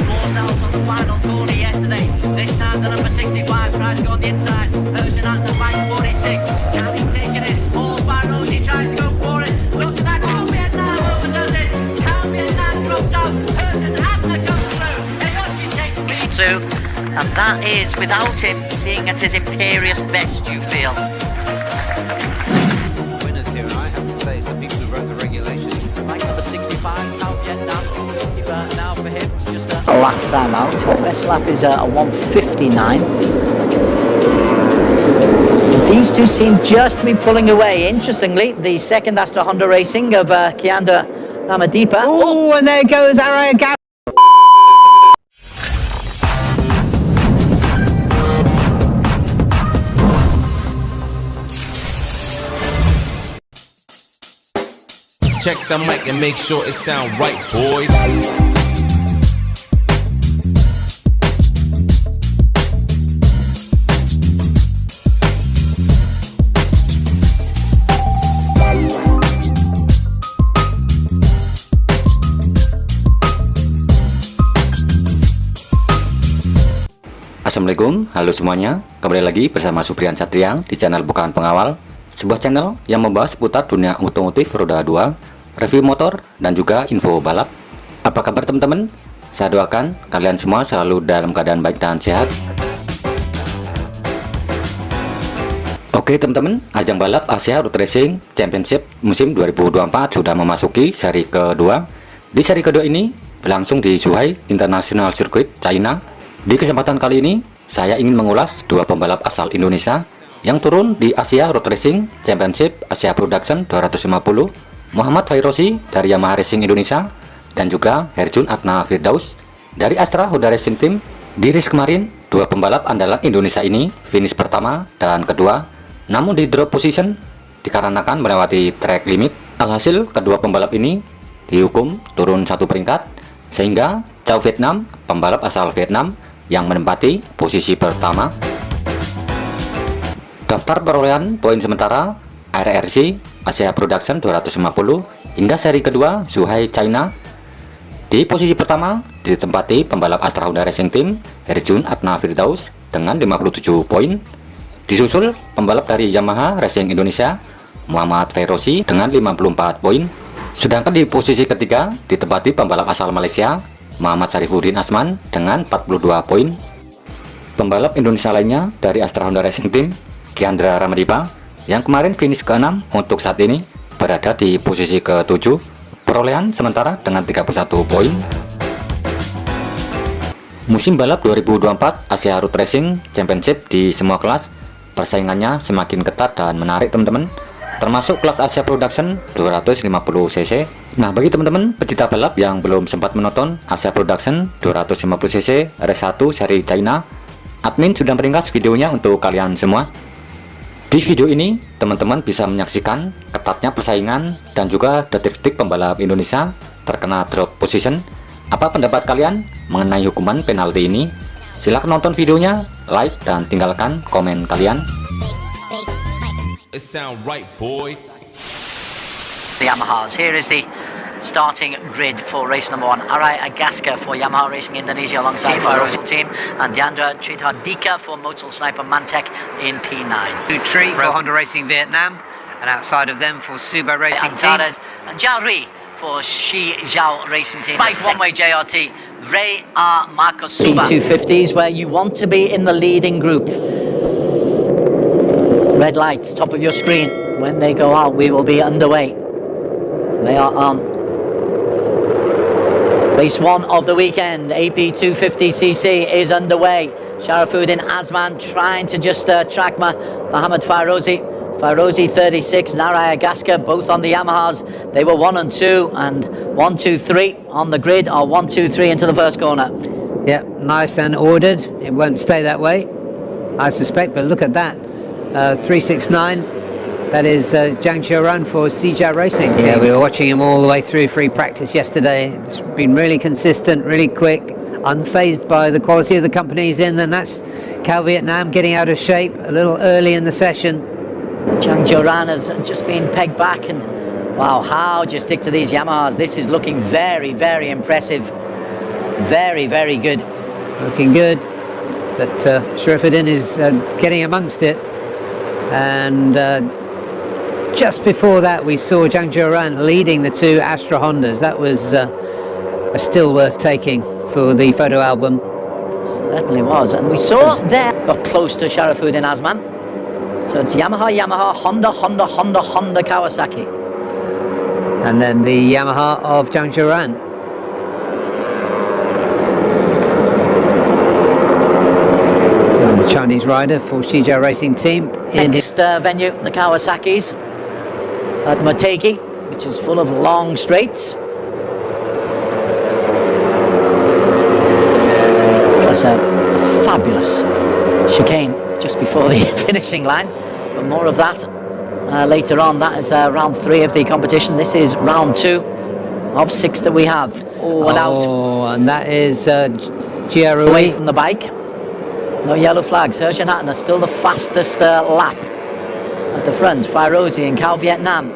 Four stalls on the final corner yesterday. This time the number 65 tries to go on the inside. Persian at the back 46. Can he take it in? All barrels, he tries to go for it. Look at that. Can Vietnam overdoes it? Can Vietnam drops out? Persian at the comes through. Ayoshi takes it. Two. And that is without him being at his imperious best, you feel. Winners here, I have to say, it's the people who wrote the regulations. Like number 65, now Vietnam. Now for him, it's just a last time out. His best lap is a 1:59. These two seem just to be pulling away. Interestingly, the second Astra Honda Racing of Kianda Ramadipa. Oh, and there goes Araya. Check the mic and make sure it sound right, boys. Assalamualaikum, halo semuanya. Kembali lagi bersama Supriyan Satria di channel Bukan Pengawal, sebuah channel yang membahas seputar dunia otomotif roda 2, review motor, dan juga info balap. Apa kabar teman-teman? Saya doakan kalian semua selalu dalam keadaan baik dan sehat. Oke teman-teman, ajang balap Asia Road Racing Championship musim 2024 sudah memasuki seri kedua. Di seri kedua ini berlangsung di Zhuhai International Circuit, China. Di kesempatan kali ini, saya ingin mengulas dua pembalap asal Indonesia yang turun di Asia Road Racing Championship Asia Production 250, Muhammad Fairozi dari Yamaha Racing Indonesia, dan juga Herjun Atna Firdaus dari Astra Honda Racing Team. Di race kemarin, dua pembalap andalan Indonesia ini finish pertama dan kedua, namun di drop position dikarenakan melewati track limit. Alhasil, kedua pembalap ini dihukum turun satu peringkat, sehingga Chow Vietnam, pembalap asal Vietnam, yang menempati posisi pertama. Daftar perolehan poin sementara RRC Asia Production 250 hingga seri kedua Zhuhai China. Di posisi pertama ditempati pembalap Astra Honda Racing Team Herjun Atna Firdaus dengan 57 poin. Disusul pembalap dari Yamaha Racing Indonesia Muhammad Fairozi dengan 54 poin. Sedangkan di posisi ketiga ditempati pembalap asal Malaysia Muhammad Syarifuddin Asman dengan 42 poin. Pembalap Indonesia lainnya dari Astra Honda Racing Team Kiandra Ramadipa yang kemarin finish ke-6 untuk saat ini berada di posisi ke-7 perolehan sementara dengan 31 poin. Musim balap 2024 Asia Road Racing Championship di semua kelas persaingannya semakin ketat dan menarik teman-teman, termasuk kelas Asia Production 250cc. Nah, bagi teman-teman pecinta balap yang belum sempat menonton Asia Production 250cc Race 1 seri China, admin sudah meringkas videonya untuk kalian semua. Di video ini, teman-teman bisa menyaksikan ketatnya persaingan dan juga detik-detik pembalap Indonesia terkena drop position. Apa pendapat kalian mengenai hukuman penalti ini? Silahkan nonton videonya, like, dan tinggalkan komen kalian. It sound right, boy. the Yamahas. Here is the starting grid for race number 1. Arai Agaska for Yamaha Racing Indonesia alongside Fairozi team, and Diandra Chithardika for Motul Sniper Mantec in P9. Tree for Honda Racing Vietnam, and outside of them for Suba Racing Team. And Jiao Ri for Shi Jiao Racing Team. Bike one-way JRT, Ray R. Marcos Suba. B250s where you want to be in the leading group. Red lights, top of your screen. When they go out, we will be underway. They are on. Race 1 of the weekend, AP250cc is underway. Sharafuddin Azman trying to just track Mohammad Fairozi. Fairozi 36, Naraya Gaska, both on the Yamahas. They were 1 and 2, and 1, 2, 3 on the grid, or 1, 2, 3 into the first corner. Yeah, nice and ordered. It won't stay that way, I suspect, but look at that. 369, that is Zhang Xiaoran for Sijia Racing. Yeah, we were watching him all the way through free practice yesterday. It's been really consistent, really quick, unfazed by the quality of the company he's in. And that's Cal Vietnam getting out of shape a little early in the session. Zhang Xiaoran has just been pegged back, and wow, how do you stick to these Yamahas? This is looking very, very impressive. Very, very good. Looking good, but Sharifuddin is getting amongst it. And just before that, we saw Zhang Jiaran leading the two Astra Hondas. That was a still worth taking for the photo album. Certainly was. And we saw there, got close to Sharifuddin Azman. So it's Yamaha, Honda, Honda, Kawasaki. And then the Yamaha of Zhang Jiaran. The Chinese rider for Shijia Racing Team. Next venue, the Kawasaki's at Motegi, which is full of long straights. That's a fabulous chicane just before the finishing line, but more of that later on. That is round 3 of the competition. This is round 2 of 6 that we have. Oh, and out. Oh, and that is Jiarui. Away from the bike. No yellow flags. Herjan Hatton is still the fastest lap at the front. Fairozi and Cal Vietnam.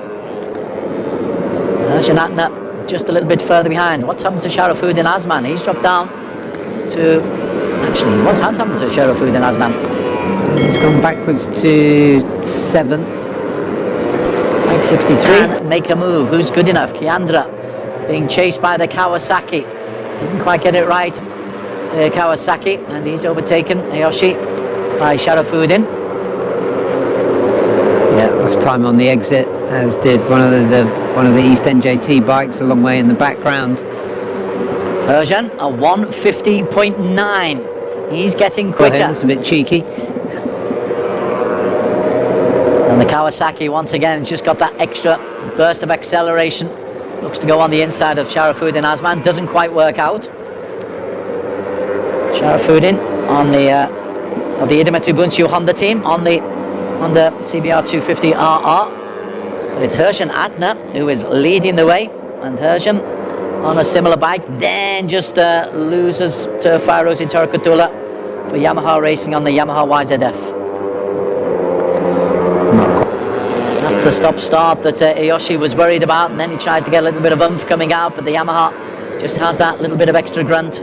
Herjan Hatton just a little bit further behind. What's happened to Sharifuddin Azman? He's dropped down to... Actually, what has happened to Sharifuddin Azman? He's gone backwards to 7th. Bike 63. And make a move. Who's good enough? Kiandra being chased by the Kawasaki. Didn't quite get it right. Kawasaki, and he's overtaken Ayoshi by Sharifuddin. Yeah, lost time on the exit, as did one of the East NJT bikes a long way in the background. Herjan, a 150.9. He's getting quicker. That's a bit cheeky. And the Kawasaki once again has just got that extra burst of acceleration. Looks to go on the inside of Sharifuddin Azman. Doesn't quite work out. Sharifuddin on the of the Idemitsu Bunshu Honda team on the Honda CBR 250RR. But it's Herjan Atna who is leading the way, and Herjan on a similar bike, then just loses to Fairozi Torkatula for Yamaha Racing on the Yamaha YZF. That's the stop-start that Ayoshi was worried about, and then he tries to get a little bit of oomph coming out, but the Yamaha just has that little bit of extra grunt.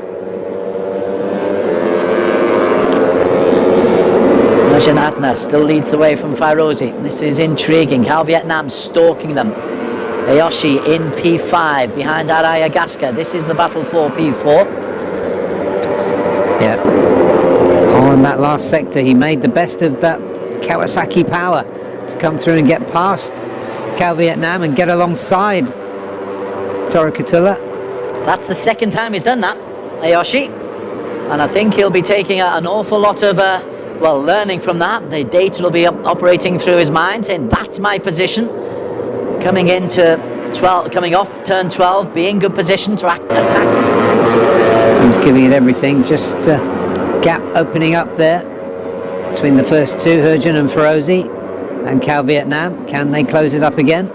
Herjan Atna still leads the way from Fairozi. This is intriguing. Cal Vietnam stalking them. Ayoshi in P5 behind Araya Gasca. This is the battle for P4. Yeah. Oh, in that last sector, he made the best of that Kawasaki power to come through and get past Cal Vietnam and get alongside Torikatula. That's the second time he's done that, Ayoshi. And I think he'll be taking an awful lot of learning from that. The data will be operating through his mind, saying that's my position. Coming into 12, coming off turn 12, be in good position to attack. He's giving it everything. Just gap opening up there between the first two, Herjan and Fairozi, and Cal Vietnam. Can they close it up again?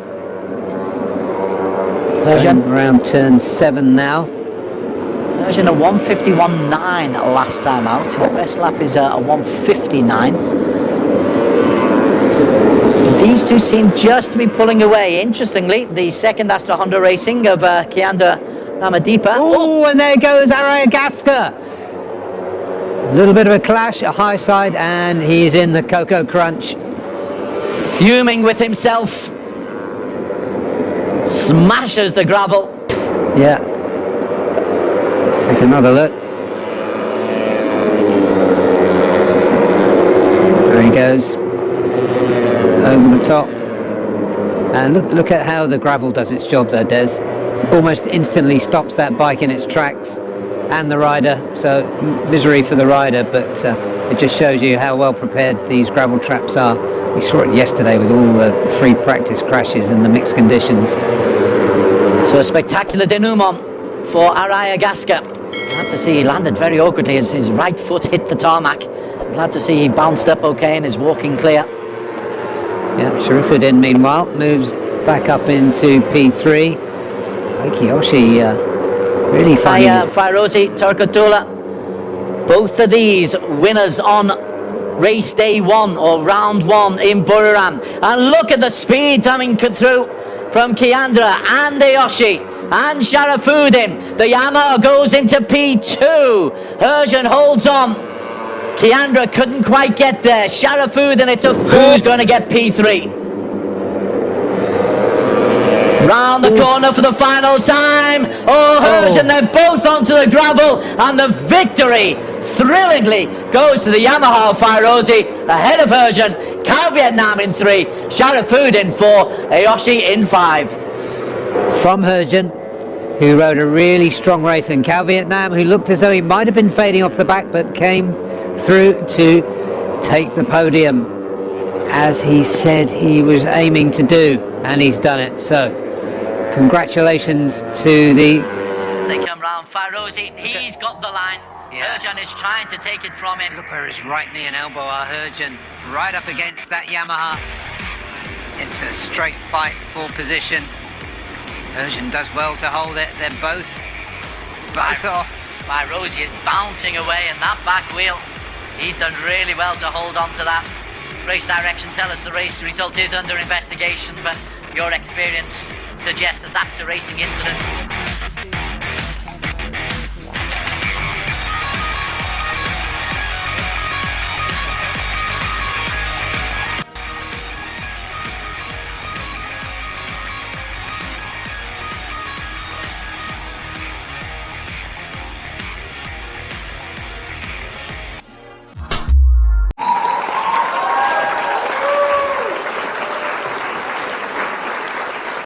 Herjan around turn 7 now. Herjan a 151.9 last time out. His best lap is a 159. These two seem just to be pulling away. Interestingly, the second Astra Honda Racing of Kianda Ramadipa. Oh, and there goes Araya Gasca. A little bit of a clash, a high side, and he's in the Coco Crunch. Fuming with himself. Smashes the gravel. Yeah. Let's take another look. There he goes. Over the top, and look at how the gravel does its job there, Des. Almost instantly stops that bike in its tracks and the rider, so misery for the rider, but it just shows you how well prepared these gravel traps are. We saw it yesterday with all the free practice crashes in the mixed conditions. So a spectacular denouement for Araya Gasca. Glad to see he landed very awkwardly as his right foot hit the tarmac. Glad to see he bounced up okay and is walking clear. Yeah, Sharifuddin meanwhile moves back up into P3. Kiyoshi really finding Fairozi, Torkatula. Both of these winners on race day 1 or round 1 in Buriram. And look at the speed coming through from Kiandra and Ayoshi. and Sharafuddin. The Yamaha goes into P2. Herjan holds on. Kiandra couldn't quite get there. Sharafuddin, it's a who's going to get P3. Round the corner for the final time. Oh, Herjan, they're both onto the gravel, and the victory thrillingly goes to the Yamaha Fairozi ahead of Herjan. Cal Vietnam in 3, Sharafuddin in 4, Ayoshi in 5. From Herjan, who rode a really strong race, and Cal Vietnam, who looked as though he might have been fading off the back, but came through to take the podium as he said he was aiming to do, and he's done it. So congratulations to the... They come round, Fairozi, he's got the line. Yeah. Herjan is trying to take it from him. Look where his right knee and elbow are, Herjan. Right up against that Yamaha. It's a straight fight for position. Herjan does well to hold it. They're both off. Fairozi is bouncing away in that back wheel. He's done really well to hold on to that. Race direction tell us the race result is under investigation, but your experience suggests that that's a racing incident.